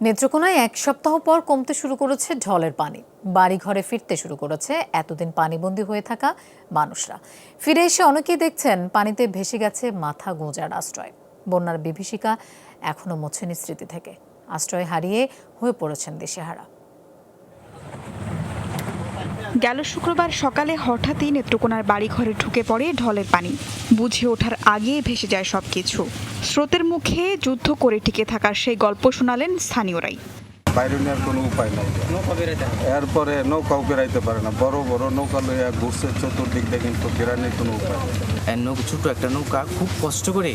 নেত্রকোনায় এক সপ্তাহ পর কমতে শুরু করেছে ঢলের পানি। বাড়ি ঘরে ফিরতে শুরু করেছে এতদিন পানিবন্দী হয়ে থাকা মানুষরা। ফিরে এসে অনেকেই দেখছেন পানিতে ভেসে গেছে মাথা গোঁজার আশ্রয়। বন্যার বিভীষিকা এখনো মোছেনি স্মৃতি থেকে। আশ্রয় হারিয়ে হয়ে পড়েছেন দিশেহারা। গেল শুক্রবার সকালে হঠাৎই নেত্রকোনার বাড়িঘরে ঢুকে পড়ে ঢলের পানি। বুঝে ওঠার আগে ভেসে যায় সবকিছু। স্রোতের মুখে যুদ্ধ করে টিকে থাকার সেই গল্প শোনালেন স্থানীয়রাই। বাইরে নেওয়ার কোনো উপায় নাই, এরপরে নৌকাও বেরাইতে পারে না। বড় বড় নৌকা লইয়া ঘুরছে চতুর্দিক দিয়ে, কিন্তু বেরানোর কোনো উপায় নেই। ছোট একটা নৌকা খুব কষ্ট করে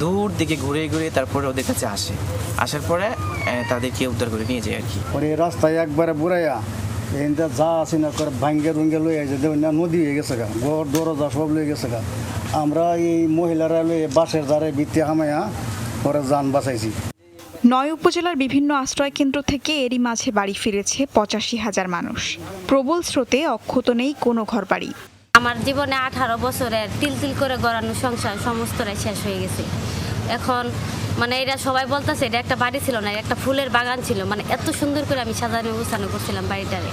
দূর দিকে ঘুরে ঘুরে তারপরে ওদের কাছে আসার পরে তাদেরকে উদ্ধার করে নিয়ে যায় আর কি। পরে রাস্তায় একবারে বুড়াইয়া এখানটা যা আছে না করে ভাঙ্গে রুঙ্গে লয়ে যে নদী হয়ে গেছে গা, ঘর দরজা সব লয়ে গেছে গা। আমরা এই মহিলারা লয়ে বাঁশের দ্বারে ভিত্তি হামাইয়া পরে যান বাঁচাইছি। ৯ উপজেলার বিভিন্ন আশ্রয় কেন্দ্র থেকে এরই মাঝে বাড়ি ফিরেছে ৮৫,০০০ মানুষ। প্রবল স্রোতে অক্ষত নেই কোনো ঘরবাড়ি। আমার জীবনে 18 বছরের তিল করে গড়ানো সংসার সমস্তটাই শেষ হয়ে গেছে। এখন এরা সবাই বলতেছে এটা একটা বাড়ি ছিল না, একটা ফুলের বাগান ছিল। এত সুন্দর করে আমি সাজানো গোছানো করছিলাম বাড়িটারে।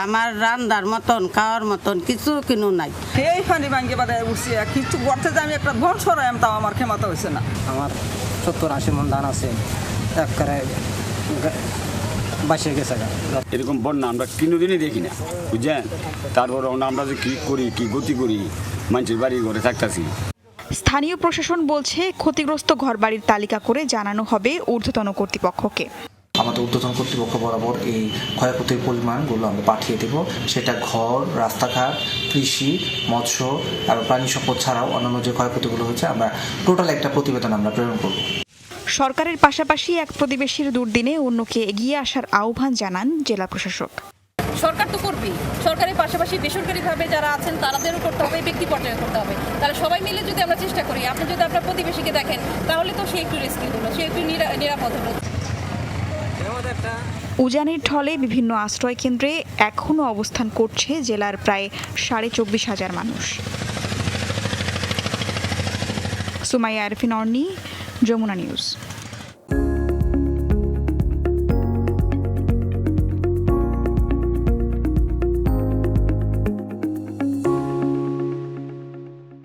আমার রান্নার মতন খাওয়ার মতন কিছু কিনু নাই। এই পানি ভাঙ্গে বাদায় উঠছি, কিছু গড়তে যে আমি একটা ঘর সরাইম তাও আমার ক্ষমতা হয়েছে না। আমার 70-80 মন ধান আছে, একবারে বাঁচিয়ে গেছে। এরকম বন্যা আমরা কোনোদিনই দেখি না, বুঝছেন। তারপর আমরা যে কী করি, কি গতি করি, মানুষের বাড়ি ঘরে থাকতেছি। স্থানীয় প্রশাসন বলছে ক্ষতিগ্রস্ত ঘরবাড়ির তালিকা করে জানানো হবে ঊর্ধ্বতন কর্তৃপক্ষকে। আমাদের ঊর্ধ্বতন কর্তৃপক্ষ বরাবর এই ক্ষয়ক্ষতির পরিমাণগুলো আমরা পাঠিয়ে দেব। সেটা ঘর, রাস্তাঘাট, কৃষি, মৎস্য আর প্রাণী সম্পদ ছাড়াও অন্যান্য যে ক্ষয়ক্ষতিগুলো হচ্ছে আমরা টোটাল একটা প্রতিবেদন আমরা প্রেরণ করব। সরকারের পাশাপাশি এক প্রতিবেশীর দুর্দিনে অন্যকে এগিয়ে আসার আহ্বান জানান জেলা প্রশাসক। সরকার তো করবেই, সরকারের পাশাপাশি বেসরকারিভাবে যারা আছেন তাদেরও করতে হবে, ব্যক্তি পর্যায়ে করতে হবে। তাহলে সবাই মিলে যদি আমরা চেষ্টা করি, আপনি যদি আপনার প্রতিবেশীকে দেখেন তাহলে তো সে একটু রেস্কিউ হলো, সে একটু নিরাপদ হলো। উজানের ঢলে বিভিন্ন আশ্রয় কেন্দ্রে এখনও অবস্থান করছে জেলার প্রায় 24,500 মানুষ। সুমাইয়া আরফিন অর্নি, যমুনা নিউজ।